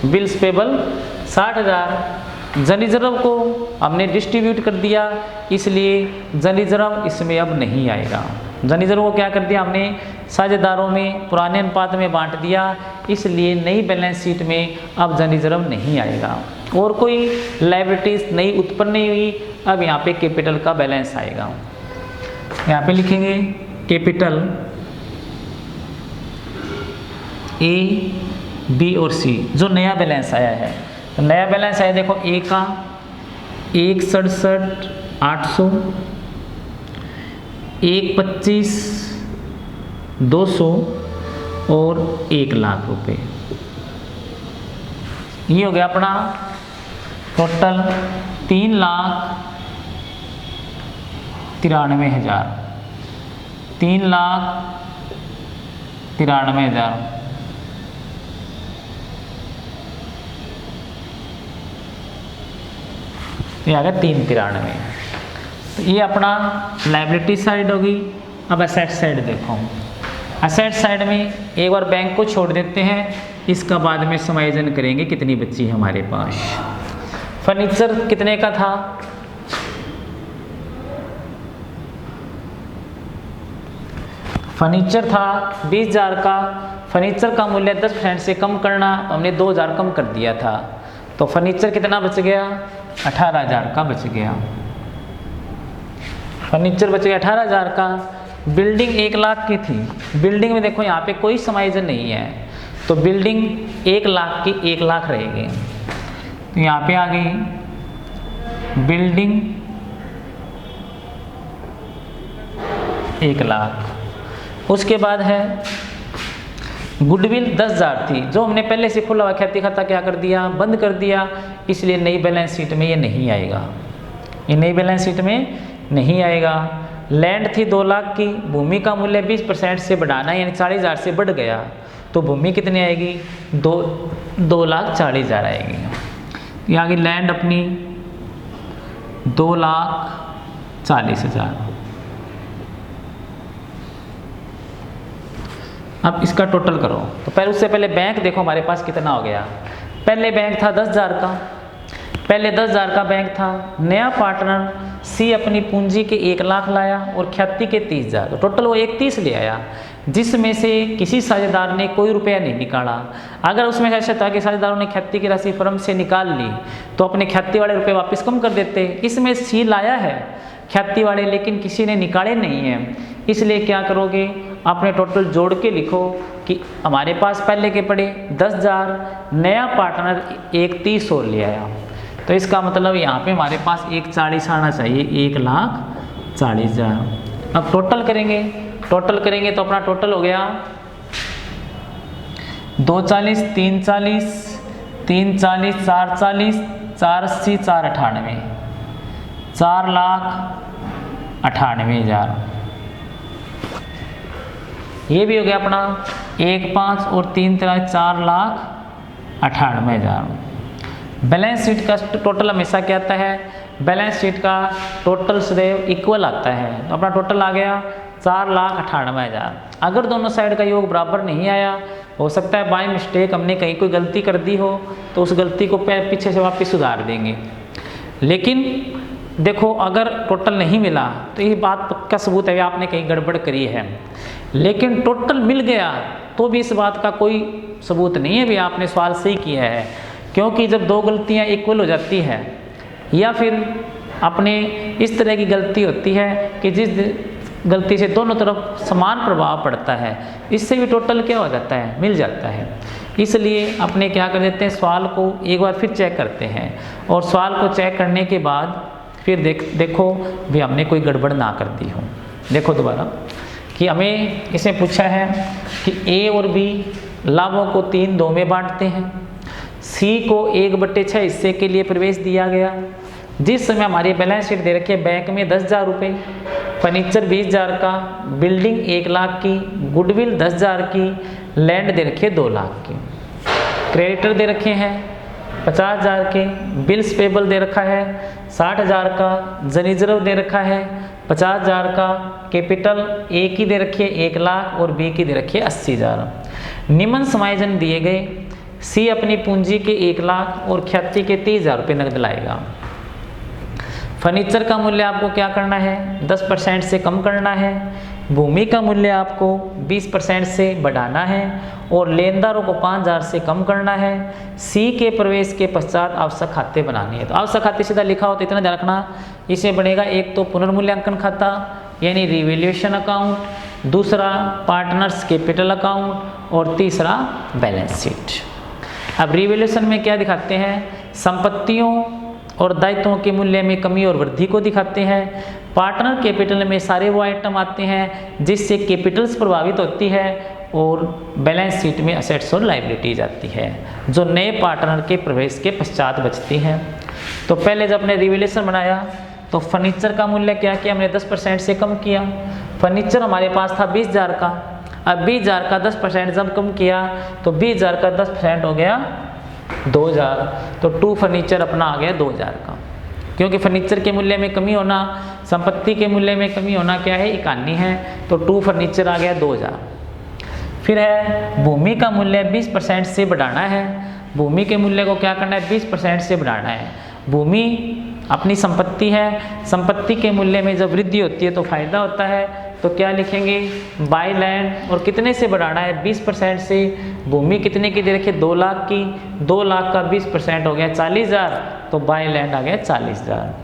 Bills payable 60,000। जन रिजर्व को हमने डिस्ट्रीब्यूट कर दिया, इसलिए जन रिजर्व इसमें अब नहीं आएगा। जन रिजर्व को क्या कर दिया हमने? साझेदारों में पुराने अनुपात में बांट दिया, इसलिए नई बैलेंस शीट में अब जन रिजर्व नहीं आएगा। और कोई लायबिलिटीज नई उत्पन्न नहीं हुई। अब यहाँ पे कैपिटल का बैलेंस आएगा। यहाँ पे लिखेंगे कैपिटल ए, बी और सी, जो नया बैलेंस आया है। तो नया बैलेंस आया देखो, ए का 1,67,800, 1,25,200 और 1,00,000 रुपये। ये हो गया अपना टोटल 3,93,000। 3,93,000। ये आ गया 3,93। तो ये अपना लायबिलिटी साइड होगी। अब असेट साइड देखो। असेट साइड में एक बार बैंक को छोड़ देते हैं, इसका बाद में समायोजन करेंगे कितनी बची है हमारे पास। फर्नीचर कितने का था? फर्नीचर था 20,000 का। फर्नीचर का मूल्य 10% से कम करना, हमने 2,000 कम कर दिया था। तो फर्नीचर कितना बच गया? 18,000 का बच गया। फर्नीचर बच गया 18,000 का। बिल्डिंग 1,00,000 की थी। बिल्डिंग में देखो यहाँ पे कोई समायोजन नहीं है, तो बिल्डिंग 1,00,000 की 1,00,000 रहेगी। तो यहाँ पे आ गई बिल्डिंग 1,00,000। उसके बाद है गुडविल 10,000 थी, जो हमने पहले से खुला हुआ ख्याति खाता क्या कर दिया? बंद कर दिया, इसलिए नई बैलेंस शीट में ये नहीं आएगा। ये नई बैलेंस शीट में नहीं आएगा। लैंड थी 2,00,000 की, भूमि का मूल्य 20% से बढ़ाना यानी 40,000 से बढ़ गया, तो भूमि कितनी आएगी? 2,40,000 आएगी। ये आगे लैंड अपनी 2,40,000। अब इसका टोटल करो। तो पहले उससे पहले बैंक देखो हमारे पास कितना हो गया। पहले बैंक था 10,000 का, पहले 10,000 का बैंक था। नया पार्टनर सी अपनी पूंजी के 1,00,000 लाया और ख्याति के 30,000, तो टोटल वो 31 ले आया, जिसमें से किसी साझेदार ने कोई रुपया नहीं निकाला। अगर उसमें ऐसा था कि साझेदारों ने ख्याति की राशि फर्म से निकाल ली तो अपने ख्याति वाले रुपये वापस कम कर देते। इसमें सी लाया है ख्याति वाले, लेकिन किसी ने निकाले नहीं हैं, इसलिए क्या करोगे? आपने टोटल जोड़ के लिखो कि हमारे पास पहले के पड़े 10,000, नया पार्टनर 31 और ले आया, तो इसका मतलब यहाँ पे हमारे पास 1,40,000 आना चाहिए, 1,40,000। अब टोटल करेंगे तो अपना टोटल हो गया 240, 340, 340, 440, 480, 498, 4,98,000। ये भी हो गया अपना 1, 5 और 3, 4,98,000। बैलेंस शीट का टोटल हमेशा क्या आता है, बैलेंस शीट का टोटल सदैव इक्वल आता है। तो अपना टोटल आ गया 4,98,000। अगर दोनों साइड का योग बराबर नहीं आया, हो सकता है बाय मिस्टेक हमने कहीं कोई गलती कर दी हो, तो उस गलती को पीछे से वापस सुधार देंगे। लेकिन देखो अगर टोटल नहीं मिला तो ये बात पक्का सबूत है आपने कहीं गड़बड़ करी है। लेकिन टोटल मिल गया तो भी इस बात का कोई सबूत नहीं है भी आपने सवाल सही किया है, क्योंकि जब दो गलतियां इक्वल हो जाती है या फिर अपने इस तरह की गलती होती है कि जिस गलती से दोनों तरफ समान प्रभाव पड़ता है, इससे भी टोटल क्या हो जाता है, मिल जाता है। इसलिए अपने क्या कर देते हैं, सवाल को एक बार फिर चेक करते हैं और सवाल को चेक करने के बाद फिर देखो भी हमने कोई गड़बड़ ना कर दी हो। देखो दोबारा कि हमें इसमें पूछा है कि ए और बी लाभों को 3-2 में बांटते हैं। सी को 1/6 हिस्से के लिए प्रवेश दिया गया। जिस समय हमारी बैलेंस शीट दे रखी है, बैंक में 10,000 रुपये, फर्नीचर 20,000 का, बिल्डिंग 1 लाख की, गुडविल 10,000 की, लैंड दे रखी है 2 लाख की, क्रेडिटर दे रखे हैं 50,000 के, बिल्स पेबल दे रखा है 60,000 का, रिजर्व दे रखा है 50,000 का, कैपिटल ए की दे रखी है 1 लाख और बी की दे रखी है 80,000। निम्न समायोजन दिए गए। सी अपनी पूंजी के 1 लाख और ख्याति के 30,000 रुपये नकद लाएगा। फर्नीचर का मूल्य आपको क्या करना है, 10% से कम करना है। भूमि का मूल्य आपको 20% से बढ़ाना है और लेनदारों को 5,000 से कम करना है। सी के प्रवेश के पश्चात आवश्यक खाते बनाने हैं। तो आवश्यक खाते सीधा लिखा हो तो इतना ध्यान रखना, इसमें बनेगा एक तो पुनर्मूल्यांकन खाता यानी रिवैल्यूएशन अकाउंट, दूसरा पार्टनर्स कैपिटल अकाउंट और तीसरा बैलेंस शीट। अब रिवैल्यूएशन में क्या दिखाते हैं, संपत्तियों और दायित्वों के मूल्य में कमी और वृद्धि को दिखाते हैं। पार्टनर कैपिटल में सारे वो आइटम आते हैं जिससे कैपिटल्स प्रभावित होती है और बैलेंस शीट में असेट्स और लायबिलिटीज आती है जो नए पार्टनर के प्रवेश के पश्चात बचती हैं। तो पहले जब हमने रिवैल्यूएशन बनाया तो फर्नीचर का मूल्य क्या किया, हमने 10% से कम किया। फर्नीचर हमारे पास था 20,000 का, अब 20,000 का 10% जब कम किया तो 20,000 का 10% हो गया 2,000। तो 2 फर्नीचर अपना आ गया 2,000 का, क्योंकि फर्नीचर के मूल्य में कमी होना, संपत्ति के मूल्य में कमी होना क्या है, इकानी है। तो 2 फर्नीचर आ गया 2,000। फिर है भूमि का मूल्य 20% से बढ़ाना है। भूमि के मूल्य को क्या करना है, 20% से बढ़ाना है। भूमि अपनी संपत्ति है, संपत्ति के मूल्य में जब वृद्धि होती है तो फायदा होता है। तो क्या लिखेंगे, बाय लैंड, और कितने से बढ़ाना है, 20% से। भूमि कितने की दे रखी है, 2 लाख की, 2 लाख का 20% हो गया 40,000, तो बाय लैंड आ गया 40,000।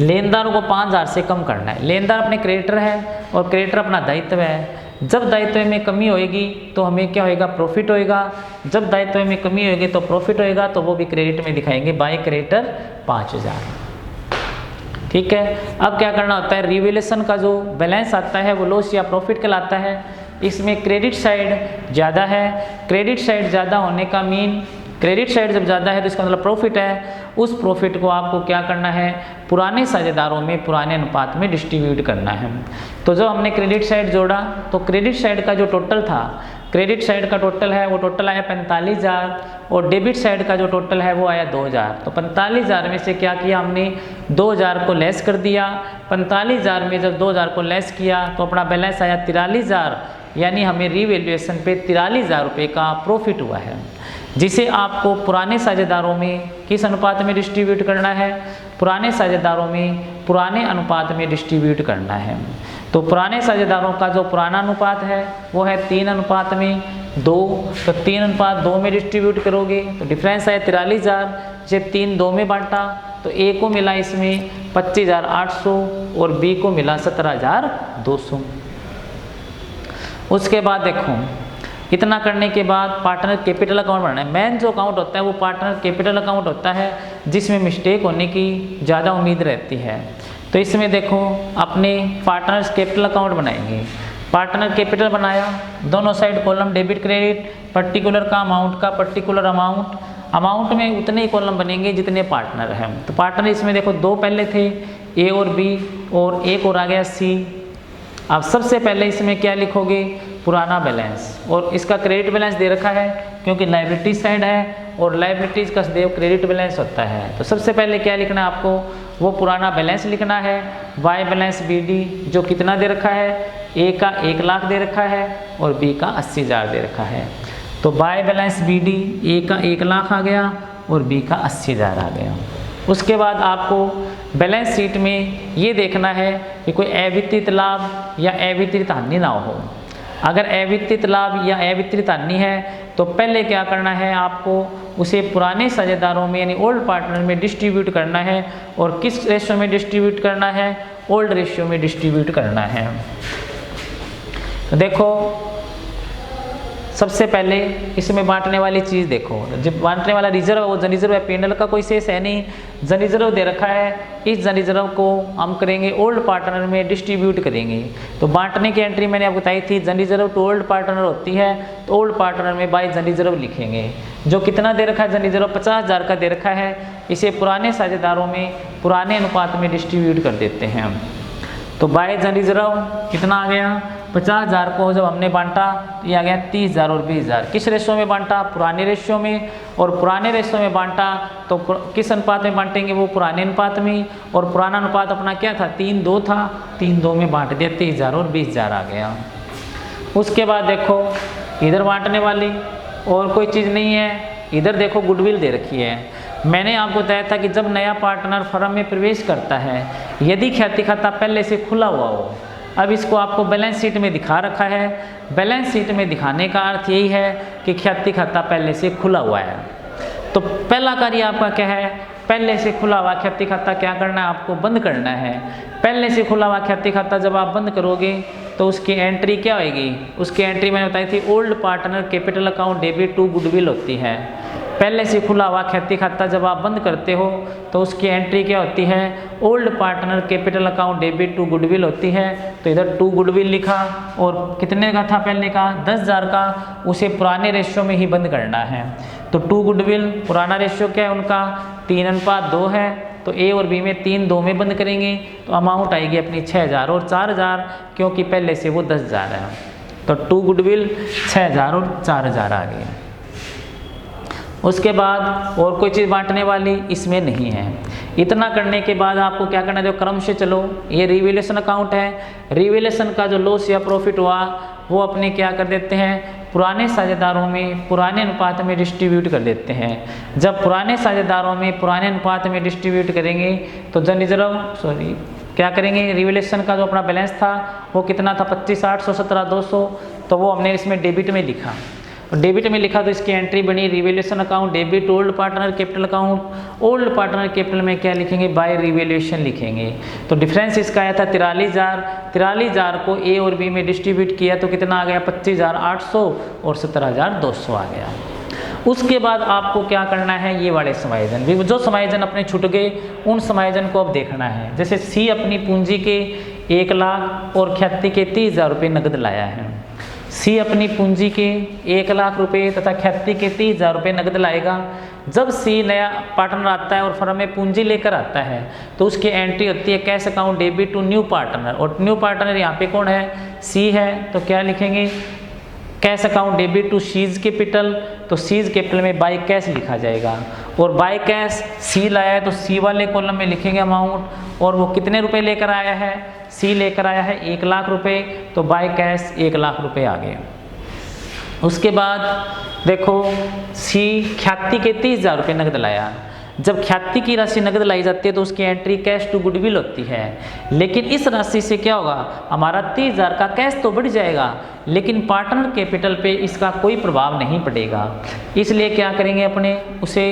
लेनदारों को 5,000 से कम करना है। लेनदार अपने क्रेडिटर है और क्रेडिटर अपना दायित्व है। जब दायित्व में कमी होएगी तो हमें क्या होएगा, प्रॉफिट होएगा। जब दायित्व में कमी होएगी तो प्रॉफिट होएगा, तो वो भी क्रेडिट में दिखाएंगे, बाय क्रेडिटर 5,000। ठीक है। अब क्या करना होता है, रिवैल्यूएशन का जो बैलेंस आता है वो लॉस या प्रॉफिट कहलाता है। इसमें क्रेडिट साइड ज़्यादा है, क्रेडिट साइड ज़्यादा होने का मीन, क्रेडिट साइड जब ज़्यादा है तो इसका मतलब प्रॉफिट है। उस प्रॉफिट को आपको क्या करना है, पुराने साझेदारों में पुराने अनुपात में डिस्ट्रीब्यूट करना है। तो जब हमने क्रेडिट साइड जोड़ा तो क्रेडिट साइड का जो टोटल था, क्रेडिट साइड का टोटल है वो टोटल आया 45,000 और डेबिट साइड का जो टोटल है वो आया 2,000। तो 45,000 में से क्या किया हमने, 2,000 को लेस कर दिया। 45,000 में जब 2,000 को लेस किया तो अपना बैलेंस आया 43,000, यानी हमें रिवैल्यूएशन पे 43,000 रुपये का प्रॉफिट हुआ है, जिसे आपको पुराने साझेदारों में किस अनुपात में डिस्ट्रीब्यूट करना है, पुराने साझेदारों में पुराने अनुपात में डिस्ट्रीब्यूट करना है। तो पुराने साझेदारों का जो पुराना अनुपात है वो है 3:2। तो 3:2 में डिस्ट्रीब्यूट करोगे तो डिफरेंस है 43,000, जिसे 3-2 में बांटा तो ए को मिला इसमें 25,800 और बी को मिला 17,200। उसके बाद देखो, इतना करने के बाद पार्टनर कैपिटल अकाउंट बनाना है। मेन जो अकाउंट होता है वो पार्टनर कैपिटल अकाउंट होता है, जिसमें मिस्टेक होने की ज़्यादा उम्मीद रहती है। तो इसमें देखो अपने पार्टनर्स कैपिटल अकाउंट बनाएंगे। पार्टनर कैपिटल बनाया, दोनों side column debit credit, particular का अमाउंट का पर्टिकुलर अमाउंट में उतने ही कॉलम बनेंगे जितने पार्टनर हैं। तो पार्टनर इसमें देखो दो पहले थे, ए और बी, और एक और आ गया सी। अब सबसे पहले इसमें क्या लिखोगे, पुराना बैलेंस, और इसका क्रेडिट बैलेंस दे रखा है क्योंकि लायबिलिटी साइड है और लायबिलिटीज का सदैव क्रेडिट बैलेंस होता है। तो सबसे पहले क्या लिखना है आपको, वो पुराना बैलेंस लिखना है। बाय बैलेंस बी डी जो कितना दे रखा है, ए का 1 लाख दे रखा है और बी का 80,000 दे रखा है। तो by balance B D A का 1 लाख आ गया और बी का 80,000 आ गया। उसके बाद आपको बैलेंस शीट में ये देखना है कि कोई अवितरित लाभ या अवितरित हानि ना हो। अगर अवितरित लाभ या अवितरित हानि है तो पहले क्या करना है, आपको उसे पुराने साझेदारों में यानी ओल्ड पार्टनर में डिस्ट्रीब्यूट करना है। और किस रेशियो में डिस्ट्रीब्यूट करना है, ओल्ड रेशियो में डिस्ट्रीब्यूट करना है। तो देखो सबसे पहले इसमें बांटने वाली चीज़ देखो, जब बांटने वाला रिजर्व, वो जन रिजर्व है, पेंडल का कोई शेष है नहीं, जन रिजर्व दे रखा है। इस जन रिजर्व को हम करेंगे ओल्ड पार्टनर में डिस्ट्रीब्यूट करेंगे। तो बांटने की एंट्री मैंने आपको बताई थी, जन रिजर्व टू ओल्ड पार्टनर होती है, तो ओल्ड पार्टनर में बाय जन रिजर्व लिखेंगे। जो कितना दे रखा है, जन रिजर्व 50,000 का दे रखा है, इसे पुराने साझेदारों में पुराने अनुपात में डिस्ट्रीब्यूट कर देते हैं। तो बाय जन रिजर्व कितना आ गया, 50,000 को जब हमने बांटा तो ये आ गया 30,000 और 20,000। किस रेशियो में बांटा, पुराने रेशियो में। और पुराने रेशियो में बांटा तो किस अनुपात में बांटेंगे, वो पुराने अनुपात में। और पुराना अनुपात अपना क्या था, 3:2 था, 3:2 में बांट दिया, 30,000 और 20,000 आ गया। उसके बाद देखो इधर बांटने वाली और कोई चीज़ नहीं है, इधर देखो गुडविल दे रखी है। मैंने आपको बताया था कि जब नया पार्टनर फर्म में प्रवेश करता है, यदि ख्याति खाता पहले से खुला हुआ हो, अब इसको आपको बैलेंस शीट में दिखा रखा है। बैलेंस शीट में दिखाने का अर्थ यही है कि ख्याति खाता पहले से खुला हुआ है। तो पहला कार्य आपका क्या है, पहले से खुला हुआ ख्याति खाता क्या करना है, आपको बंद करना है। पहले से खुला हुआ ख्याति खाता जब आप बंद करोगे तो उसकी एंट्री क्या होगी, उसकी एंट्री मैंने बताई थी, old partner capital account debit to goodwill होती है। पहले से खुला हुआ ख्याति खाता जब आप बंद करते हो तो उसकी एंट्री क्या होती है, old partner capital account debit to goodwill होती है। तो इधर टू गुडविल लिखा और कितने का था पहले का, 10,000 का, उसे पुराने रेशियो में ही बंद करना है। तो टू गुडविल पुराना रेशियो क्या है उनका, 3:2 है। तो ए और बी में 3:2 में बंद करेंगे तो अमाउंट आएगी अपनी 6,000 और 4,000, क्योंकि पहले से वो 10,000 है। तो टू गुडविल 6,000 और 4,000 आ गए। उसके बाद और कोई चीज़ बांटने वाली इसमें नहीं है। इतना करने के बाद आपको क्या करना है, जो क्रम से चलो, ये रिवैल्यूएशन अकाउंट है। रिवैल्यूएशन का जो लॉस या प्रॉफिट हुआ वो अपने क्या कर देते हैं, पुराने साझेदारों में पुराने अनुपात में डिस्ट्रीब्यूट कर देते हैं। जब पुराने साझेदारों में पुराने अनुपात में डिस्ट्रीब्यूट करेंगे तो जन रिजर्व क्या करेंगे, रिवैल्यूएशन का जो अपना बैलेंस था वो कितना था, 25,800 17,200, तो वो हमने इसमें डेबिट में लिखा। डेबिट में लिखा तो इसकी एंट्री बनी revaluation account debit old partner capital account. Old partner capital में क्या लिखेंगे, बाय रिवैल्यूएशन लिखेंगे। तो डिफरेंस इसका आया था 43,000 को ए और बी में डिस्ट्रीब्यूट किया तो कितना आ गया, 25,800 और 17,200 आ गया। उसके बाद आपको क्या करना है, ये वाले समायोजन, जो समायोजन अपने छूट गए उन समायोजन को अब देखना है। जैसे सी अपनी पूंजी के 1 लाख और ख्याति के 30,000 रुपये नकद लाया है। सी अपनी पूंजी के 1 लाख रुपए तथा ख्याति के 30,000 रुपये नकद लाएगा। जब सी नया पार्टनर आता है और फर्म में पूंजी लेकर आता है तो उसकी एंट्री होती है cash account debit to new partner. और न्यू पार्टनर यहाँ पे कौन है, सी है। तो क्या लिखेंगे, cash account debit to C's capital. तो सीज कैपिटल में बाय कैश लिखा जाएगा। और बाय कैश सी लाया है तो सी वाले कॉलम में लिखेंगे अमाउंट। और वो कितने रुपए लेकर आया है, सी लेकर आया है 1 लाख रुपए, तो बाय कैश 1 लाख रुपए आ गए। उसके बाद देखो सी ख्याति के 30,000 रुपये नकद लाया। जब ख्याति की राशि नकद लाई जाती है तो उसकी एंट्री कैश टू गुडविल होती है। लेकिन इस राशि से क्या होगा, हमारा 30,000 का कैश तो बढ़ जाएगा लेकिन पार्टनर कैपिटल पे इसका कोई प्रभाव नहीं पड़ेगा। इसलिए क्या करेंगे, अपने उसे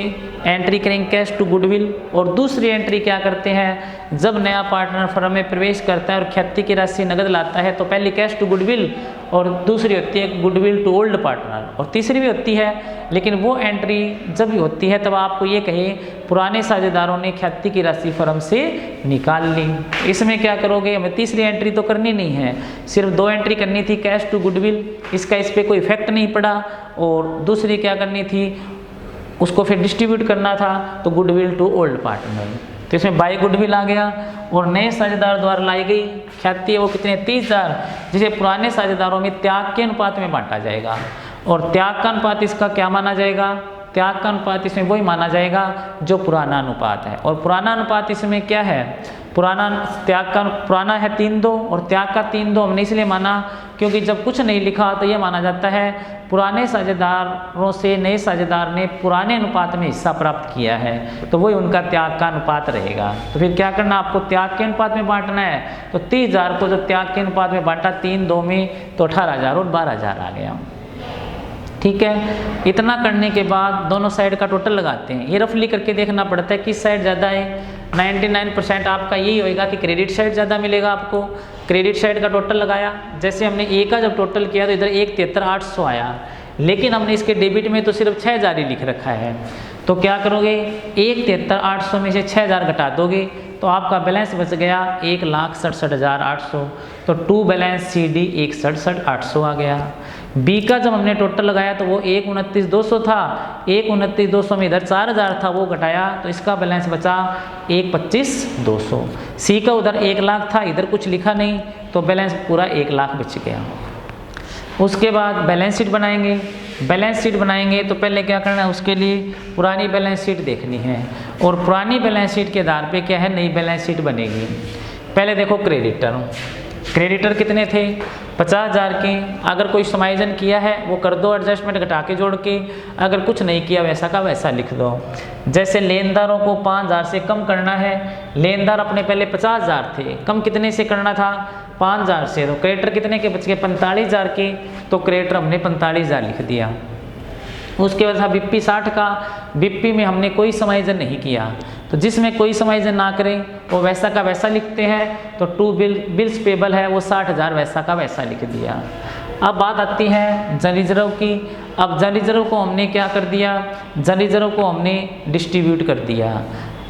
एंट्री करेंगे कैश टू गुडविल। और दूसरी एंट्री क्या करते हैं, जब नया पार्टनर फर्म में प्रवेश करता है और ख्याति की राशि नकद लाता है तो पहली कैश टू गुडविल और दूसरी होती है गुडविल टू ओल्ड पार्टनर और तीसरी भी होती है। लेकिन वो एंट्री जब भी होती है तब आपको ये कहे पुराने साझेदारों ने ख्याति की राशि फर्म से निकाल ली। इसमें क्या करोगे, हमें तीसरी एंट्री तो करनी नहीं है, सिर्फ 2 एंट्री करनी थी, कैश टू गुडविल, इसका इस पर कोई इफेक्ट नहीं पड़ा, और दूसरी क्या करनी थी, उसको फिर डिस्ट्रीब्यूट करना था, तो गुडविल टू ओल्ड पार्टनर, तो इसमें बाय गुडविल आ गया। और नए साझेदार द्वारा लाई गई ख्याति है वो कितने 30,000, जिसे पुराने साझेदारों में त्याग के अनुपात में बांटा जाएगा। और त्याग का अनुपात इसका क्या माना जाएगा, त्याग का अनुपात इसमें वही माना जाएगा जो पुराना अनुपात है। और पुराना अनुपात इसमें क्या है, पुराना है 3:2 और त्याग का 3:2 हमने इसलिए माना क्योंकि जब कुछ नहीं लिखा तो ये माना जाता है पुराने साझेदारों से नए साझेदार ने पुराने अनुपात में हिस्सा प्राप्त किया है, तो वही उनका त्याग का अनुपात रहेगा। तो फिर क्या करना, आपको त्याग के अनुपात में बांटना है, तो 30,000 को जब त्याग के अनुपात में बांटा 3:2 में, तो 18,000 और 12,000 आ गया। ठीक है, इतना करने के बाद दोनों साइड का टोटल लगाते हैं। ये रफली करके देखना पड़ता है किस साइड ज़्यादा है। 99% आपका यही होएगा कि क्रेडिट साइड ज़्यादा मिलेगा आपको। क्रेडिट साइड का टोटल लगाया, जैसे हमने ए का जब टोटल किया तो इधर 1,73,800 आया, लेकिन हमने इसके डेबिट में तो सिर्फ 6,000 ही लिख रखा है, तो क्या करोगे 1,73,800 में से 6,000 घटा दोगे तो आपका बैलेंस बच गया 1,67,800, तो टू बैलेंस सी डी 1,67,800 आ गया। बी का जब हमने टोटल लगाया तो वो 1,29,200 था, 1,29,200 में इधर 4,000 था वो घटाया, तो इसका बैलेंस बचा 1,25,200। सी का उधर 1 लाख था, इधर कुछ लिखा नहीं, तो बैलेंस पूरा 1 लाख बच गया। उसके बाद बैलेंस शीट बनाएंगे। बैलेंस शीट बनाएंगे तो पहले क्या करना है, उसके लिए पुरानी बैलेंस शीट देखनी है, और पुरानी बैलेंस शीट के आधार पे क्या है नई बैलेंस शीट बनेगी। पहले देखो क्रेडिटर कितने थे 50,000 के, अगर कोई समायोजन किया है वो कर दो एडजस्टमेंट घटा के जोड़ के, अगर कुछ नहीं किया वैसा का वैसा लिख दो। जैसे लेनदारों को 5,000 से कम करना है, लेनदार अपने पहले 50,000 थे, कम कितने से करना था 5,000 से, तो क्रेडिटर कितने के बच गए 45,000 के, तो क्रेडिटर हमने 45,000 लिख दिया। उसके बाद था बीपी 60 का, बीपी में हमने कोई समायोजन नहीं किया, तो जिसमें कोई समायोजन ना करें वो वैसा का वैसा लिखते हैं, तो टू बिल्स पेबल है वो 60,000 वैसा का वैसा लिख दिया। अब बात आती है जन रिजर्व की। अब जन रिजर्व को हमने क्या कर दिया, जन रिजर्व को हमने डिस्ट्रीब्यूट कर दिया,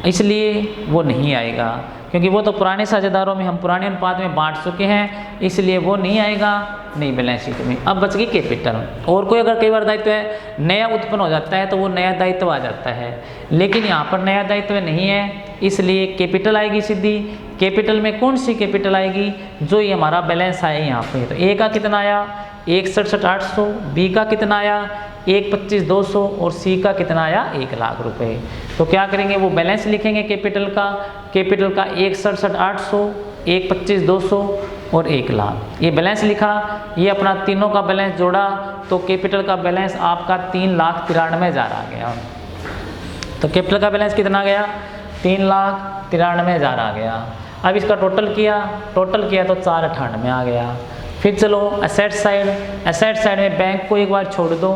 इसलिए वो नहीं आएगा, क्योंकि वो तो पुराने साझेदारों में हम पुराने अनुपात में बांट चुके हैं, इसलिए वो नहीं आएगा नई बैलेंस शीट में। अब बच गई कैपिटल। और कोई अगर कई बार दायित्व है नया उत्पन्न हो जाता है तो वो नया दायित्व आ जाता है, लेकिन यहाँ पर नया दायित्व नहीं है, इसलिए कैपिटल आएगी सीधी। कैपिटल में कौन सी कैपिटल आएगी, जो ये हमारा बैलेंस आया यहाँ पे, तो ए का कितना आया 1,67,800, बी का कितना आया 1,25,200 और सी का कितना आया 1 लाख रुपए। तो क्या करेंगे, वो बैलेंस लिखेंगे कैपिटल का 1,67,800, 1,25,200 और 1 लाख, ये बैलेंस लिखा। ये अपना तीनों का बैलेंस जोड़ा तो कैपिटल का बैलेंस आपका 3,93,000 आ गया। तो कैपिटल का बैलेंस कितना गया 3,93,000 आ गया। अब इसका टोटल किया तो 498 आ गया। फिर चलो एसेट साइड में बैंक को एक बार छोड़ दो।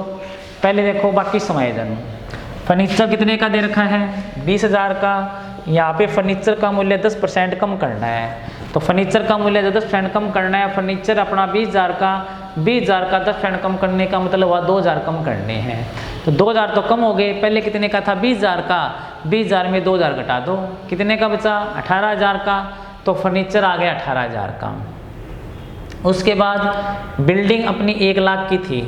पहले देखो बाकी समायोजन, फर्नीचर कितने का दे रखा है 20,000 का, यहाँ पे फर्नीचर का मूल्य 10% कम करना है, तो फर्नीचर का मूल्य 10% कम करना है। फर्नीचर अपना 20,000 का 10% कम करने का मतलब हुआ 2,000 कम करने हैं, तो 2,000 तो कम हो गए। पहले कितने का था 20,000 का, 20,000 में 2,000 घटा दो, कितने का बचा 18,000 का, तो फर्नीचर आ गया 18,000 का। उसके बाद बिल्डिंग अपनी 1 लाख की थी,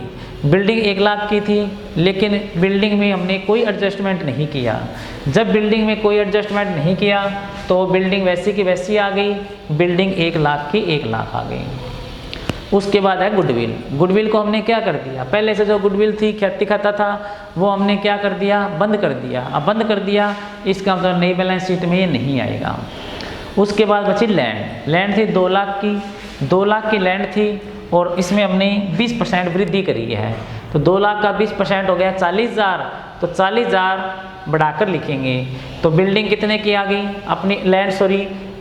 बिल्डिंग 1 लाख की थी, लेकिन बिल्डिंग में हमने कोई एडजस्टमेंट नहीं किया। जब बिल्डिंग में कोई एडजस्टमेंट नहीं किया तो बिल्डिंग वैसी की वैसी आ गई, बिल्डिंग 1 लाख की 1 लाख आ गई। उसके बाद है गुडविल को हमने क्या कर दिया, पहले से जो गुडविल थी ख्याति खाता था वो हमने क्या कर दिया बंद कर दिया। अब बंद कर दिया इसका मतलब नई बैलेंस शीट में ये नहीं आएगा। उसके बाद बची लैंड थी 2 लाख की, 2 लाख की लैंड थी और इसमें हमने 20% वृद्धि करी है, तो 2 लाख का 20% हो गया 40,000, तो 40,000 बढ़ाकर लिखेंगे तो बिल्डिंग कितने की आ गई अपनी लैंड,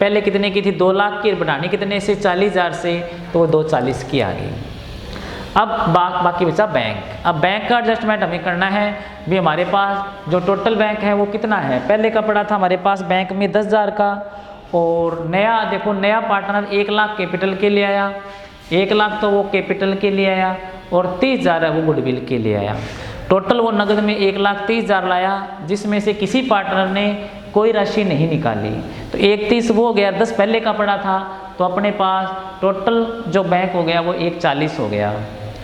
पहले कितने की थी 2 लाख की, बढ़ानी कितने से 40,000 से, तो वो 240 की आ गई। अब बाकी बचा बैंक। अब बैंक का एडजस्टमेंट हमें करना है भी, हमारे पास जो टोटल बैंक है वो कितना है, पहले का पड़ा था हमारे पास बैंक में 10,000 का, और नया देखो नया पार्टनर 1 लाख कैपिटल के लिए आया, 1 लाख तो वो कैपिटल के लिए आया और 30,000 है वो गुडविल के लिए आया। टोटल वो नगद में 1,30,000 लाया, जिसमें से किसी पार्टनर ने कोई राशि नहीं निकाली। तो 1,30 वो हो गया, 10 पहले का पड़ा था, तो अपने पास टोटल जो बैंक हो गया वो 1,40 हो गया।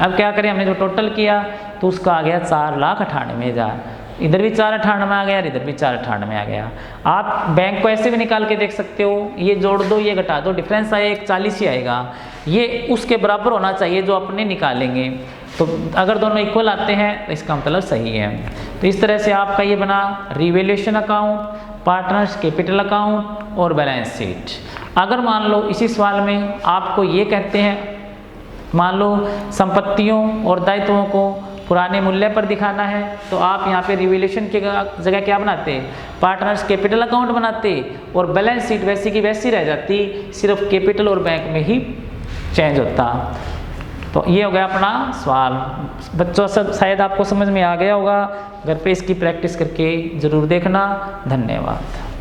अब क्या करें, हमने जो टोटल किया तो उसका आ गया 4,98,000। इधर भी 4,98 आ गया और इधर भी 4,98 आ गया। आप बैंक को ऐसे भी निकाल के देख सकते हो, ये जोड़ दो ये घटा दो, डिफरेंस आया 1,40 ही आएगा। ये उसके बराबर होना चाहिए जो अपने निकालेंगे। तो अगर दोनों इक्वल आते हैं तो इसका मतलब सही है। तो इस तरह से आपका ये बना revaluation account, partners capital account और बैलेंस शीट। अगर मान लो इसी सवाल में आपको ये कहते हैं, मान लो संपत्तियों और दायित्वों को पुराने मूल्य पर दिखाना है, तो आप यहाँ पे रिवैल्यूएशन की जगह क्या बनाते, पार्टनर्स कैपिटल अकाउंट बनाते और बैलेंस शीट वैसी की वैसी रह जाती, सिर्फ कैपिटल और बैंक में ही चेंज होता। तो ये हो गया अपना सवाल। बच्चों सब शायद आपको समझ में आ गया होगा, घर पे इसकी प्रैक्टिस करके ज़रूर देखना। धन्यवाद।